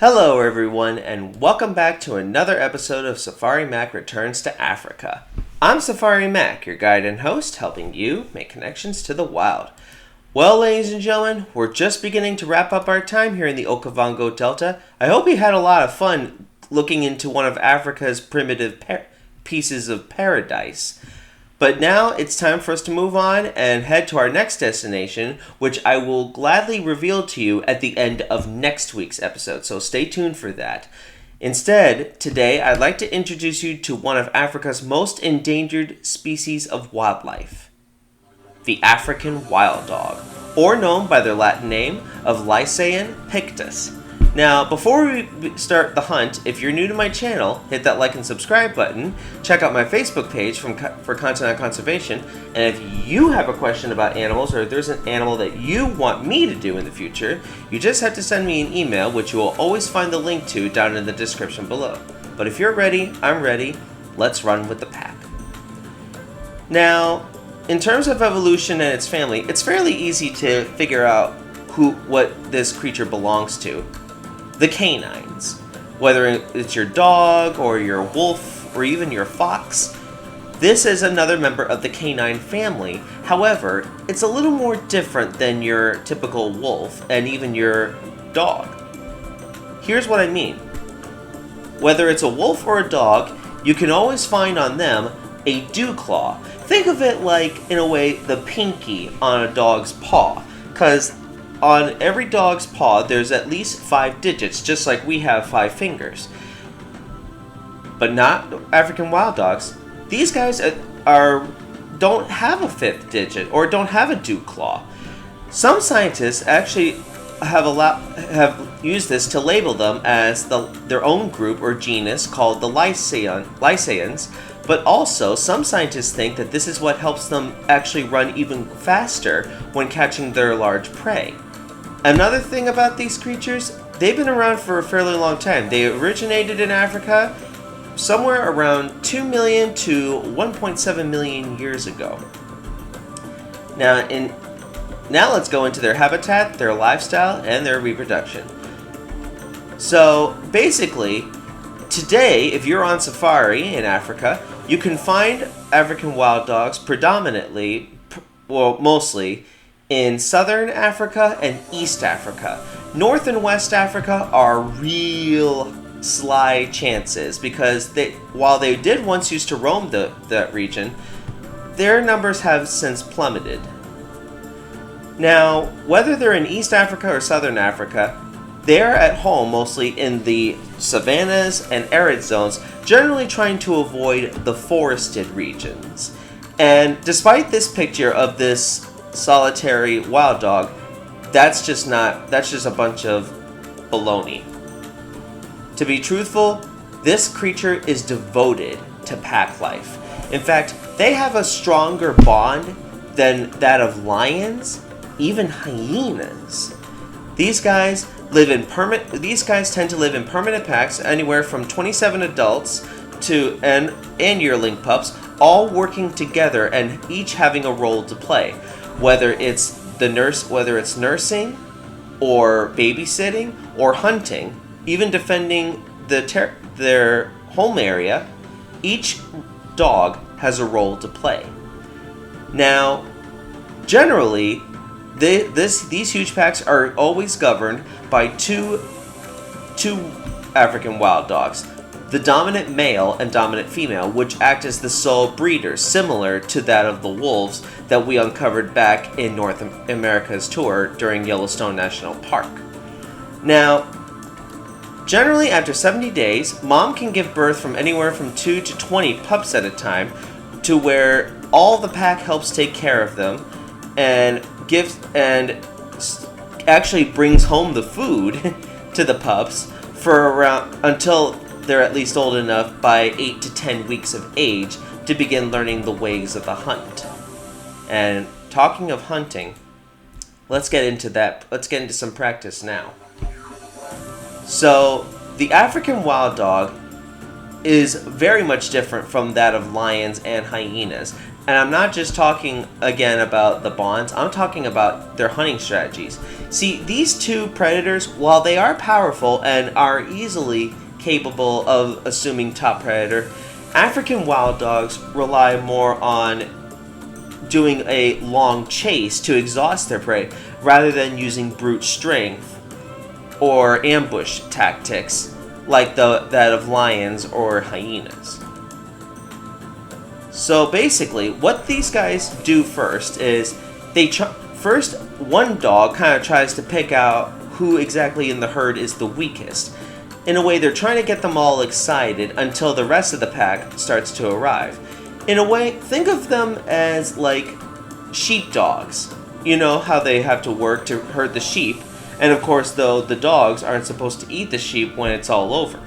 Hello everyone and welcome back to another episode of Safari Mack Returns to Africa. I'm Safari Mack, your guide and host, helping you make connections to the wild. Well, ladies and gentlemen, we're just beginning to wrap up our time here in the Okavango Delta. I hope you had a lot of fun looking into one of Africa's primitive pieces of paradise. But now it's time for us to move on and head to our next destination, which I will gladly reveal to you at the end of next week's episode, so stay tuned for that. Instead, today I'd like to introduce you to one of Africa's most endangered species of wildlife, the African wild dog, or known by their Latin name of Lycaon pictus. Now, before we start the hunt, if you're new to my channel, hit that like and subscribe button, check out my Facebook page for content on conservation, and if you have a question about animals or if there's an animal that you want me to do in the future, you just have to send me an email, which you will always find the link to down in the description below. But if you're ready, I'm ready, let's run with the pack. Now, in terms of evolution and its family, it's fairly easy to figure out what this creature belongs to. The canines. Whether it's your dog or your wolf or even your fox, this is another member of the canine family. However, it's a little more different than your typical wolf and even your dog. Here's what I mean. Whether it's a wolf or a dog, you can always find on them a dew claw. Think of it like, in a way, the pinky on a dog's paw, because on every dog's paw, there's at least 5 digits, just like we have 5 fingers. But not African wild dogs. These guys don't have a 5th digit or don't have a dew claw. Some scientists actually have used this to label them as their own group or genus called the Lycaons. But also, some scientists think that this is what helps them actually run even faster when catching their large prey. Another thing about these creatures, they've been around for a fairly long time. They originated in Africa somewhere around 2 million to 1.7 million years ago. Now let's go into their habitat, their lifestyle, and their reproduction. So basically, today, if you're on safari in Africa, you can find African wild dogs mostly in southern Africa and East Africa. North and West Africa are real sly chances because while they did once used to roam that region, their numbers have since plummeted. Now, whether they're in East Africa or Southern Africa, they're at home mostly in the savannas and arid zones, generally trying to avoid the forested regions. And despite this picture of this solitary wild dog, that's just a bunch of baloney. To be truthful, this creature is devoted to pack life. In fact, they have a stronger bond than that of lions, even hyenas. These guys tend to live in permanent packs, anywhere from 27 adults and yearling pups, all working together and each having a role to play. Whether it's nursing, or babysitting, or hunting, even defending their home area, each dog has a role to play. Now, generally, these huge packs are always governed by two African wild dogs, the dominant male and dominant female, which act as the sole breeders, similar to that of the wolves that we uncovered back in North America's tour during Yellowstone National Park. Now, generally after 70 days, mom can give birth from anywhere from 2 to 20 pups at a time, to where all the pack helps take care of them and actually brings home the food to the pups until they're at least old enough by 8 to 10 weeks of age to begin learning the ways of the hunt. And talking of hunting, let's get into that. Let's get into some practice now. So, the African wild dog is very much different from that of lions and hyenas. And I'm not just talking again about the bonds, I'm talking about their hunting strategies. See, these two predators, while they are powerful and are easily capable of assuming top predator, African wild dogs rely more on doing a long chase to exhaust their prey rather than using brute strength or ambush tactics like that of lions or hyenas. So basically, what these guys do first is first one dog kind of tries to pick out who exactly in the herd is the weakest. In a way, they're trying to get them all excited until the rest of the pack starts to arrive. In a way, think of them as like sheepdogs. You know how they have to work to herd the sheep, and of course, though, the dogs aren't supposed to eat the sheep when it's all over.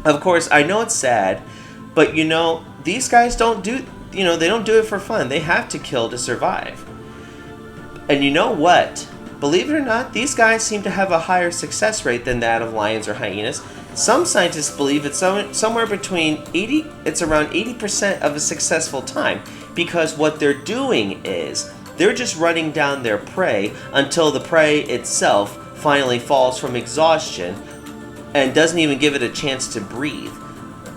Of course, I know it's sad, but these guys don't do it for fun. They have to kill to survive. And you know what? Believe it or not, these guys seem to have a higher success rate than that of lions or hyenas. Some scientists believe it's somewhere between it's around 80% of a successful time, because what they're doing is they're just running down their prey until the prey itself finally falls from exhaustion and doesn't even give it a chance to breathe.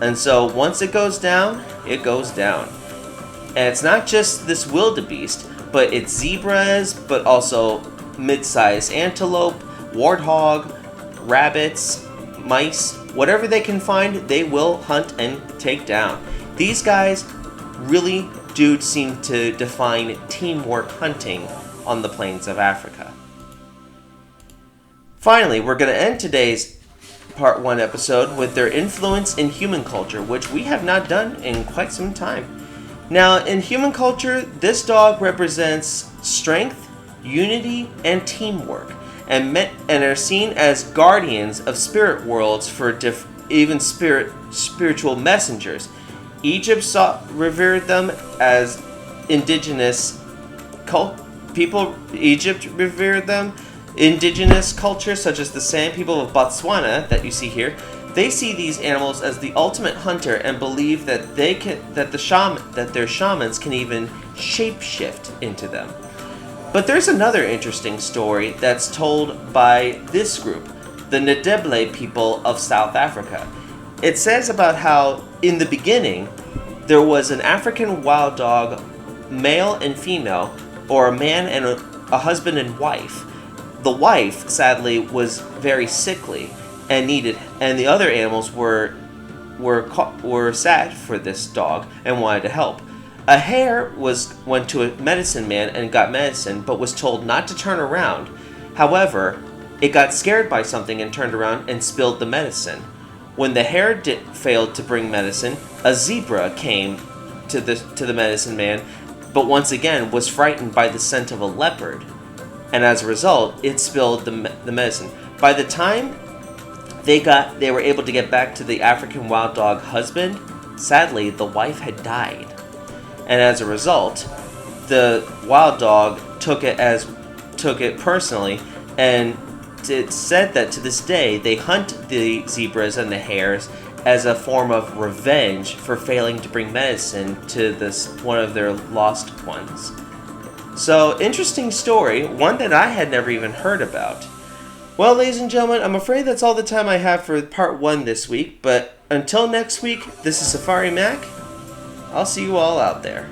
And so once it goes down, it goes down. And it's not just this wildebeest, but it's zebras, but also mid-sized antelope, warthog, rabbits, mice, whatever they can find, they will hunt and take down. These guys really do seem to define teamwork hunting on the plains of Africa. Finally, we're going to end today's Part 1 episode with their influence in human culture, which we have not done in quite some time. Now, in human culture, this dog represents strength, unity, and teamwork, and are seen as guardians of spirit worlds for even spiritual messengers. Egypt revered them as indigenous people. Egypt revered them. Indigenous cultures such as the San people of Botswana that you see here, they see these animals as the ultimate hunter and believe that their shamans can even shapeshift into them. But there's another interesting story that's told by this group, the Ndebele people of South Africa. It says about how in the beginning there was an African wild dog, male and female, or a man and a husband and wife. The wife, sadly, was very sickly and the other animals were sad for this dog and wanted to help. A hare went to a medicine man and got medicine, but was told not to turn around. However, it got scared by something and turned around and spilled the medicine. When the hare failed to bring medicine, a zebra came to the medicine man, but once again was frightened by the scent of a leopard. And as a result, it spilled the medicine. By the time they were able to get back to the African wild dog husband, sadly, the wife had died. And as a result, the wild dog took it personally, and it's said that to this day they hunt the zebras and the hares as a form of revenge for failing to bring medicine to one of their lost ones. So, interesting story, one that I had never even heard about. Well, ladies and gentlemen, I'm afraid that's all the time I have for part 1 this week, but until next week, this is Safari Mack. I'll see you all out there.